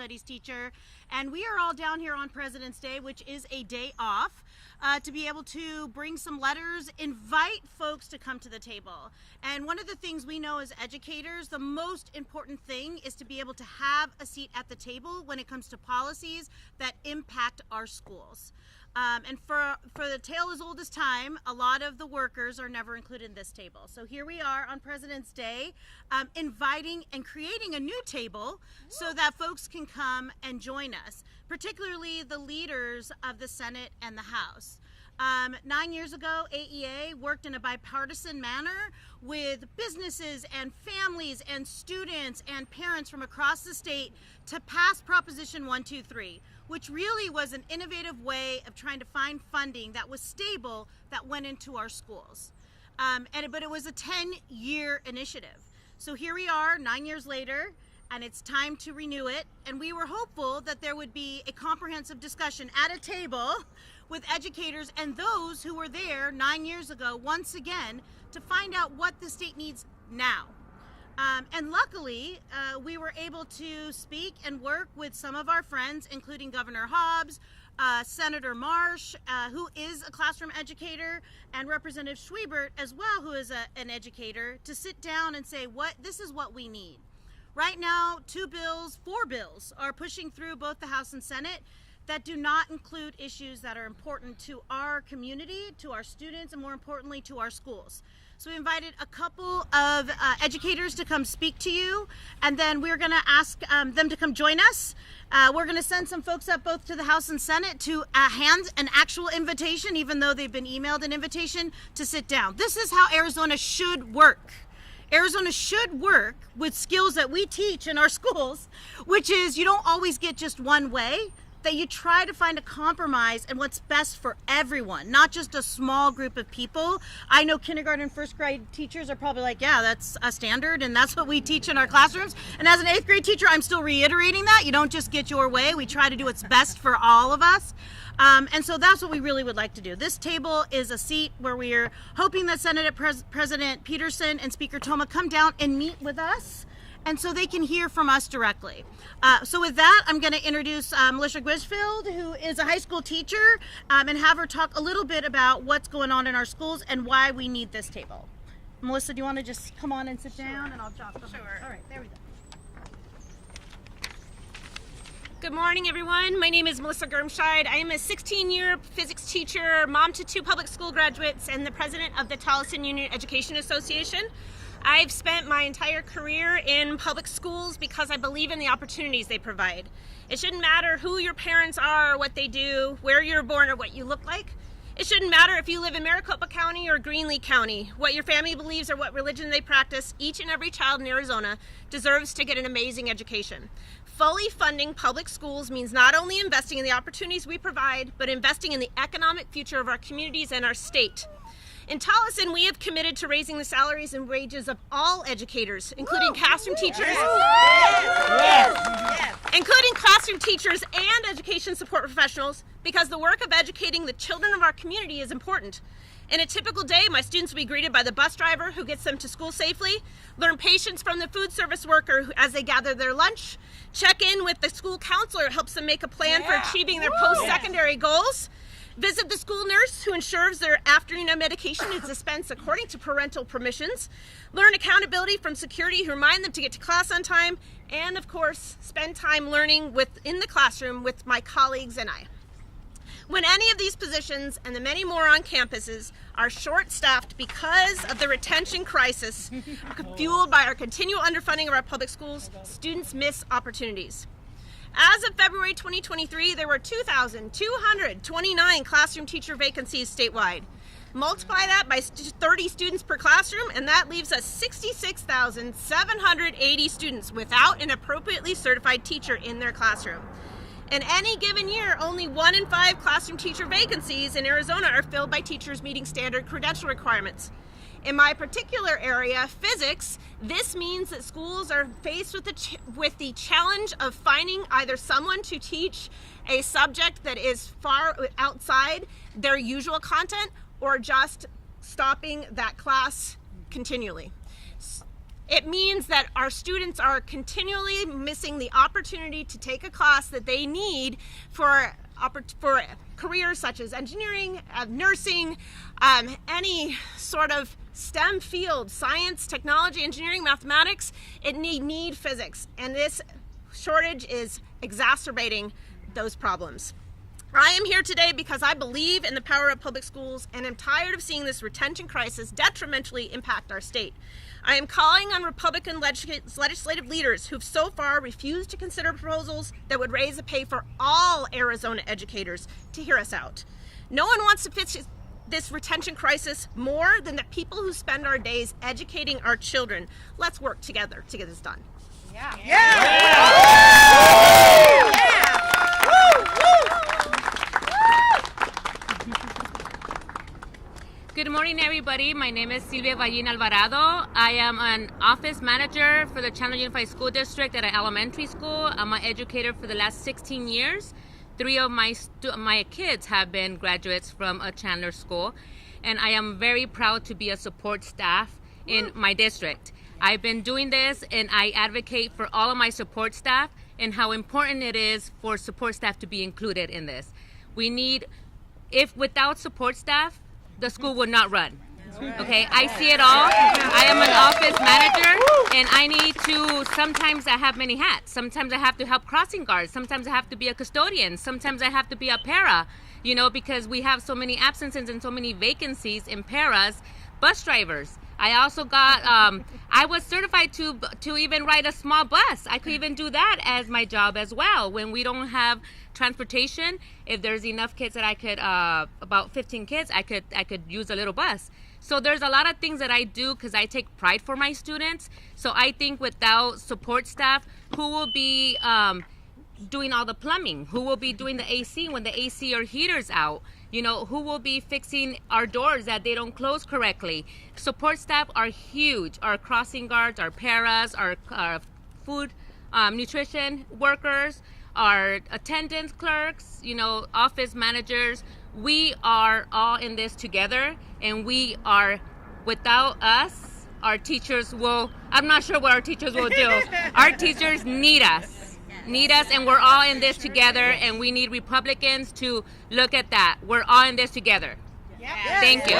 studies teacher, and we are all down here on President's Day, which is a day off, to be able to bring some letters, invite folks to come to the table. And one of the things we know as educators, the most important thing is to be able to have a seat at the table when it comes to policies that impact our schools. And for the tale as old as time, a lot of the workers are never included in this table. So here we are on President's Day, inviting and creating a new table so that folks can come and join us, particularly the leaders of the Senate and the House. 9 years ago, AEA worked in a bipartisan manner with businesses and families and students and parents from across the state to pass Proposition 123, which really was an innovative way of trying to find funding that was stable that went into our schools. But it was a 10-year initiative. So here we are 9 years later, and it's time to renew it. And we were hopeful that there would be a comprehensive discussion at a table with educators and those who were there 9 years ago, once again, to find out what the state needs now. And luckily, we were able to speak and work with some of our friends, including Governor Hobbs, Senator Marsh, who is a classroom educator, and Representative Schwiebert as well, who is an educator, to sit down and say, this is what we need. Right now, four bills are pushing through both the House and Senate that do not include issues that are important to our community, to our students, and more importantly, to our schools. So we invited a couple of educators to come speak to you, and then we're going to ask them to come join us. We're going to send some folks up both to the House and Senate to hand an actual invitation, even though they've been emailed an invitation, to sit down. This is how Arizona should work. Arizona should work with skills that we teach in our schools, which is you don't always get just one way, that you try to find a compromise and what's best for everyone, not just a small group of people. I know kindergarten and first grade teachers are probably like, yeah, that's a standard and that's what we teach in our classrooms. And as an 8th grade teacher, I'm still reiterating that. You don't just get your way. We try to do what's best for all of us. And so that's what we really would like to do. This table is a seat where we are hoping that President Peterson and Speaker Toma come down and meet with us, and so they can hear from us directly. So with that, I'm going to introduce Melissa Grisfield, who is a high school teacher, and have her talk a little bit about what's going on in our schools and why we need this table. Melissa, do you want to just come on and sit down, and I'll talk? Sure. All right, there we go. Good morning, everyone. My name is Melissa Germscheid. I am a 16-year physics teacher, mom to 2 public school graduates, and the president of the Tolleson Union Education Association. I've spent my entire career in public schools because I believe in the opportunities they provide. It shouldn't matter who your parents are, or what they do, where you're born, or what you look like. It shouldn't matter if you live in Maricopa County or Greenlee County, what your family believes or what religion they practice. Each and every child in Arizona deserves to get an amazing education. Fully funding public schools means not only investing in the opportunities we provide, but investing in the economic future of our communities and our state. In Tolleson, we have committed to raising the salaries and wages of all educators, including classroom teachers, including classroom teachers and education support professionals, because the work of educating the children of our community is important. In a typical day, my students will be greeted by the bus driver who gets them to school safely, learn patience from the food service worker as they gather their lunch, check in with the school counselor who helps them make a plan for achieving their post-secondary goals, visit the school nurse who ensures their afternoon medication is dispensed according to parental permissions, learn accountability from security who remind them to get to class on time, and of course, spend time learning in the classroom with my colleagues and I. When any of these positions and the many more on campuses are short-staffed because of the retention crisis fueled by our continual underfunding of our public schools, students miss opportunities. As of February 2023, there were 2,229 classroom teacher vacancies statewide. Multiply that by 30 students per classroom, and that leaves us 66,780 students without an appropriately certified teacher in their classroom. In any given year, only 1 in 5 classroom teacher vacancies in Arizona are filled by teachers meeting standard credential requirements. In my particular area, physics, this means that schools are faced with the challenge of finding either someone to teach a subject that is far outside their usual content, or just stopping that class continually. It means that our students are continually missing the opportunity to take a class that they need for careers such as engineering, nursing, any sort of STEM field, science, technology, engineering, mathematics. It need physics, and this shortage is exacerbating those problems. I am here today because I believe in the power of public schools and am tired of seeing this retention crisis detrimentally impact our state. I am calling on Republican legislative leaders who've so far refused to consider proposals that would raise the pay for all Arizona educators to hear us out. No one wants to fix this retention crisis more than the people who spend our days educating our children. Let's work together to get this done. Yeah. Good morning, everybody. My name is Silvia Vallin Alvarado. I am an office manager for the Chandler Unified School District at an elementary school. I'm an educator for the last 16 years. 3 of my kids have been graduates from a Chandler school, and I am very proud to be a support staff in my district. I've been doing this, and I advocate for all of my support staff and how important it is for support staff to be included in this. Without support staff, the school would not run. Okay, I see it all. I am an office manager, and I need to, sometimes I have many hats. Sometimes I have to help crossing guards. Sometimes I have to be a custodian. Sometimes I have to be a para, because we have so many absences and so many vacancies in paras. Bus drivers. I also got, I was certified to even ride a small bus. I could even do that as my job as well. When we don't have transportation, if there's enough kids that I could, about 15 kids, I could use a little bus. So there's a lot of things that I do because I take pride for my students. So I think without support staff, who will be doing all the plumbing? Who will be doing the AC when the AC or heater's out? Who will be fixing our doors that they don't close correctly? Support staff are huge. Our crossing guards, our paras, our food, nutrition workers, our attendance clerks, office managers. We are all in this together, and without us, our teachers I'm not sure what our teachers will do. Our teachers need us. And we're all in this together, and we need Republicans to look at that. We're all in this together. Yeah. Thank you.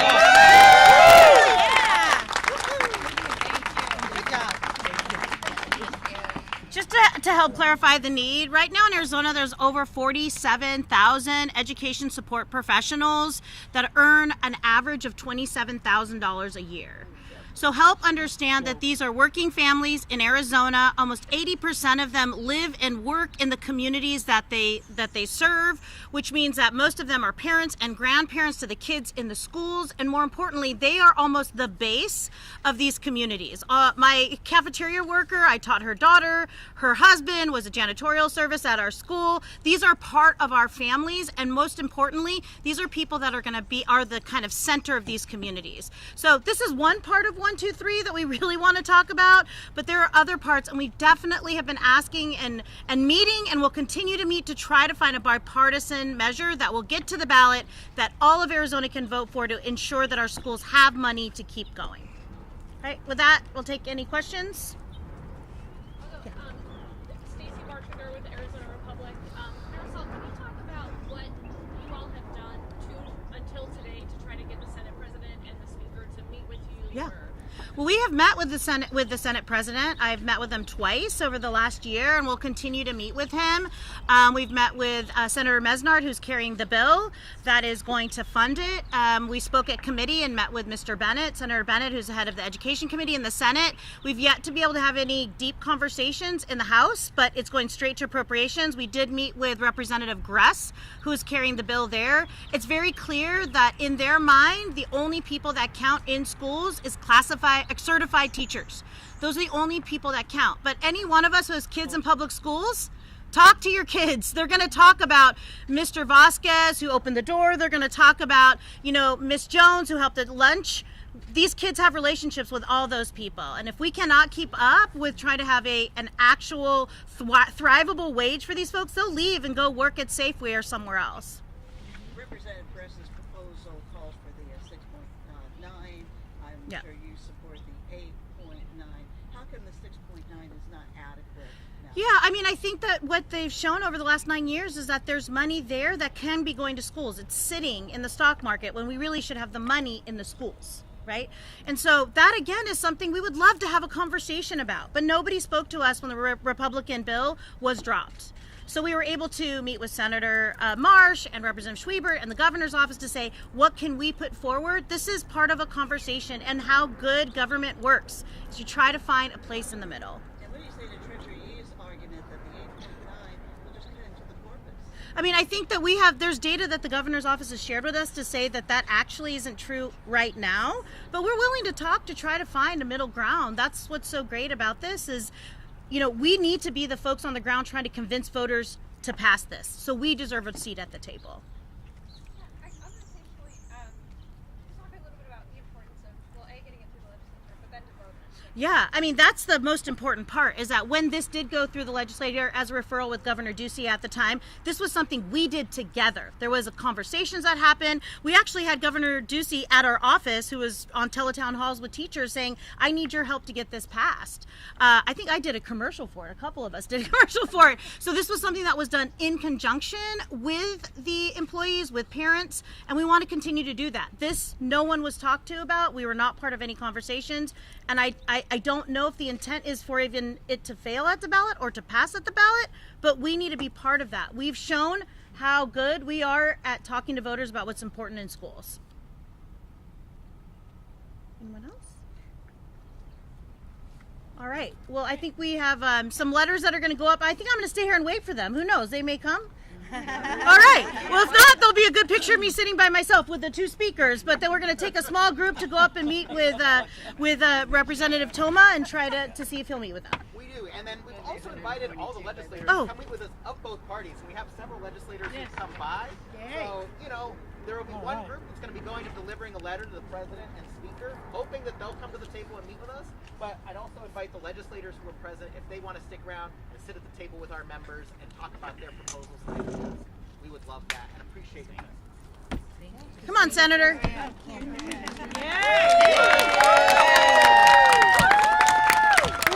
Just to help clarify the need, right now in Arizona there's over 47,000 education support professionals that earn an average of $27,000 a year. So help understand that these are working families in Arizona. Almost 80% of them live and work in the communities that they serve, which means that most of them are parents and grandparents to the kids in the schools, and more importantly, they are almost the base of these communities. My cafeteria worker, I taught her daughter, her husband was a janitorial service at our school. These are part of our families, and most importantly, these are people that are the kind of center of these communities. So this is one part of 1, 2, 3 that we really want to talk about, but there are other parts, and we definitely have been asking and meeting, and will continue to meet to try to find a bipartisan measure that will get to the ballot that all of Arizona can vote for to ensure that our schools have money to keep going. All right, with that, we'll take any questions. Stacy Bartender with the Arizona Republic. Marisol, can you talk about what you all have done until today to try to get the Senate President and the Speaker to meet with you? Yeah. Well, we have met with the Senate President. I've met with him twice over the last year, and we'll continue to meet with him. We've met with Senator Mesnard, who's carrying the bill that is going to fund it. We spoke at committee and met with Mr. Bennett, Senator Bennett, who's the head of the Education Committee in the Senate. We've yet to be able to have any deep conversations in the House, but it's going straight to appropriations. We did meet with Representative Gress, who's carrying the bill there. It's very clear that in their mind, the only people that count in schools is certified teachers. Those are the only people that count. But any one of us who has kids in public schools, talk to your kids. They're going to talk about Mr. Vasquez, who opened the door. They're going to talk about, Miss Jones, who helped at lunch. These kids have relationships with all those people. And if we cannot keep up with trying to have an actual thrivable wage for these folks, they'll leave and go work at Safeway or somewhere else. Representative Gress's proposal calls for the 6.9. I'm Yeah. sure you support the 8.9. How Yeah, I mean, I think that what they've shown over the last 9 years is that there's money there that can be going to schools. It's sitting in the stock market when we really should have the money in the schools, right? And so that, again, is something we would love to have a conversation about. But nobody spoke to us when the Republican bill was dropped. So we were able to meet with Senator Marsh and Representative Schwiebert and the governor's office to say, what can we put forward? This is part of a conversation, and how good government works is you try to find a place in the middle. And what do you say to Treasury E's argument that the 8.9 will just cut into the corpus? I mean, I think that there's data that the governor's office has shared with us to say that that actually isn't true right now, but we're willing to talk to try to find a middle ground. That's what's so great about this is, you know, we need to be the folks on the ground trying to convince voters to pass this. So we deserve a seat at the table. I was going to say, talk a little bit about the importance of, well, A, getting it through the legislature, but then to voters. Yeah, I mean, that's the most important part, is that when this did go through the legislature as a referral with Governor Ducey at the time, this was something we did together. There was conversations that happened. We actually had Governor Ducey at our office, who was on teletown halls with teachers saying, I need your help to get this passed. I think I did a commercial for it. A couple of us did a commercial for it. So this was something that was done in conjunction with the employees, with parents, and we want to continue to do that. This, no one was talked to about. We were not part of any conversations. And I don't know if the intent is for even it to fail at the ballot or to pass at the ballot, but we need to be part of that. We've shown how good we are at talking to voters about what's important in schools. Anyone else? All right. Well, I think we have some letters that are going to go up. I think I'm going to stay here and wait for them. Who knows? They may come. All right. Well, if not, there'll be a good picture of me sitting by myself with the two speakers. But then we're going to take a small group to go up and meet with Representative Toma and try to see if he'll meet with them. We do, and then we've also invited all the legislators Oh. to come meet with us of both parties. We have several legislators who come by. So, you know, there will be one group that's going to be going and delivering a letter to the president and speaker, hoping that they'll come to the table and meet with us. But I'd also invite the legislators who are present, if they want to stick around and sit at the table with our members and talk about their proposals and ideas. We would love that and appreciate that. Come on, Senator. Who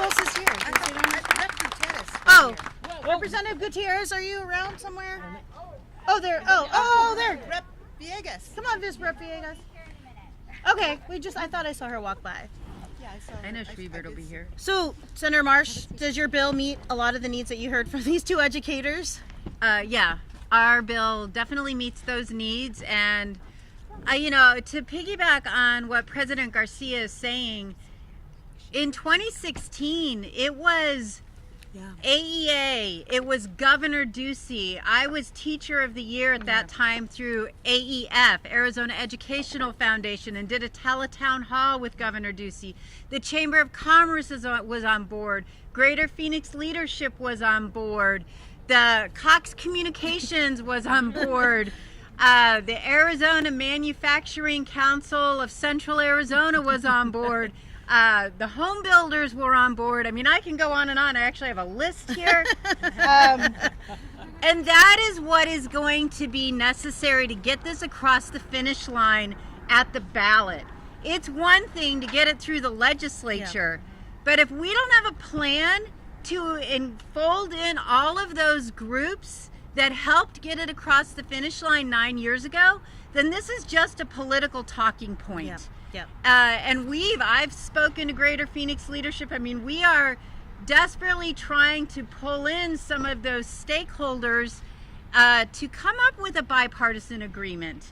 else is here? Oh, Representative Gutierrez, are you around somewhere? Oh, there. Oh, there. Rep Villegas. Come on, Rep Villegas. Okay, I thought I saw her walk by. Yeah, I saw. I know Schwiebert will be here. So, Senator Marsh, does your bill meet a lot of the needs that you heard from these two educators? Yeah, our bill definitely meets those needs, and you know, to piggyback on what President Garcia is saying, in 2016 it was AEA, it was Governor Ducey. I was Teacher of the Year at that time through AEF, Arizona Educational Foundation, and did a teletown hall with Governor Ducey. The Chamber of Commerce was on board. Greater Phoenix Leadership was on board. The Cox Communications was on board. The Arizona Manufacturing Council of Central Arizona was on board. The home builders were on board. I mean, I can go on and on. I actually have a list here. And that is what is going to be necessary to get this across the finish line at the ballot. It's one thing to get it through the legislature, but if we don't have a plan to fold in all of those groups that helped get it across the finish line 9 years ago, then this is just a political talking point. Yep. And I've spoken to Greater Phoenix Leadership. I mean, we are desperately trying to pull in some of those stakeholders to come up with a bipartisan agreement.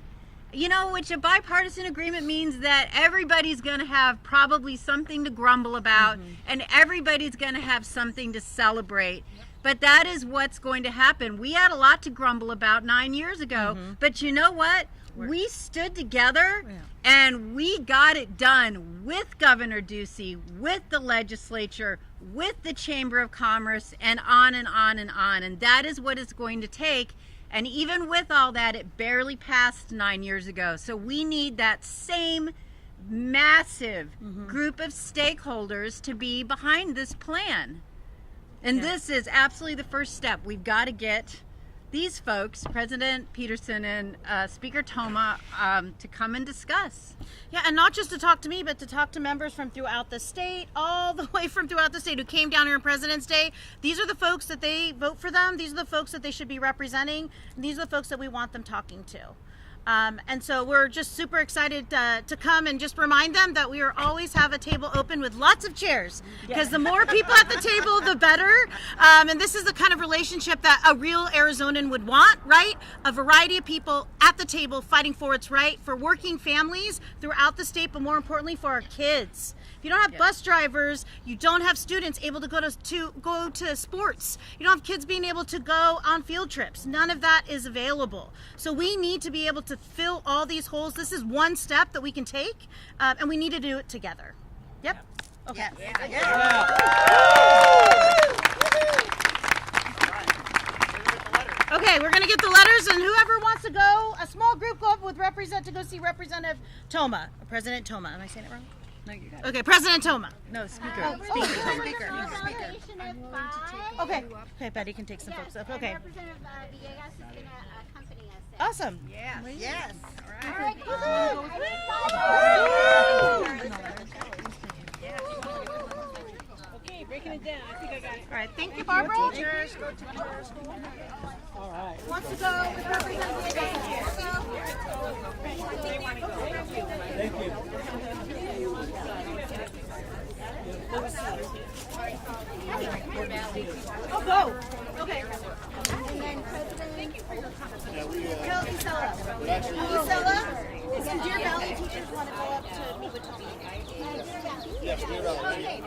You know, which a bipartisan agreement means that everybody's going to have probably something to grumble about, and everybody's going to have something to celebrate. But that is what's going to happen. We had a lot to grumble about 9 years ago, but you know what? We stood together and we got it done with Governor Ducey, with the legislature, with the Chamber of Commerce, and on and on and on. And that is what it's going to take. And even with all that, it barely passed 9 years ago. So we need that same massive group of stakeholders to be behind this plan. And this is absolutely the first step. We've got to get these folks, President Peterson and Speaker Toma, to come and discuss. Yeah, and not just to talk to me, but to talk to members from throughout the state, all the way from throughout the state who came down here on President's Day. These are the folks that they vote for them. These are the folks that they should be representing. And these are the folks that we want them talking to. And so we're just super excited to come and just remind them that we are always have a table open with lots of chairs, because the more people at the table, the better. And this is the kind of relationship that a real Arizonan would want, right? A variety of people at the table fighting for what's right for working families throughout the state, but more importantly for our kids. If you don't have bus drivers, you don't have students able to go to sports. You don't have kids being able to go on field trips. None of that is available. So we need to be able to fill all these holes. This is one step that we can take, and we need to do it together. Yep. Okay. Okay, we're gonna get the letters, and whoever wants to go, a small group go up with to go see Representative Toma, President Toma. Am I saying it wrong? No, you got it. Okay, President Toma. No, Speaker. Okay. Okay, Betty can take some folks up. Okay. Representative Villegas is going to accompany us. Awesome. Yes. All right. Okay, breaking it down. I think I got it. All right. Thank you, Barbara. All right. Wants to go with Representative Oh, go. Okay. And then President. Tell Isella. Isella, some Deer Valley teachers want to go up to meet with Tony. Deer Valley. Okay.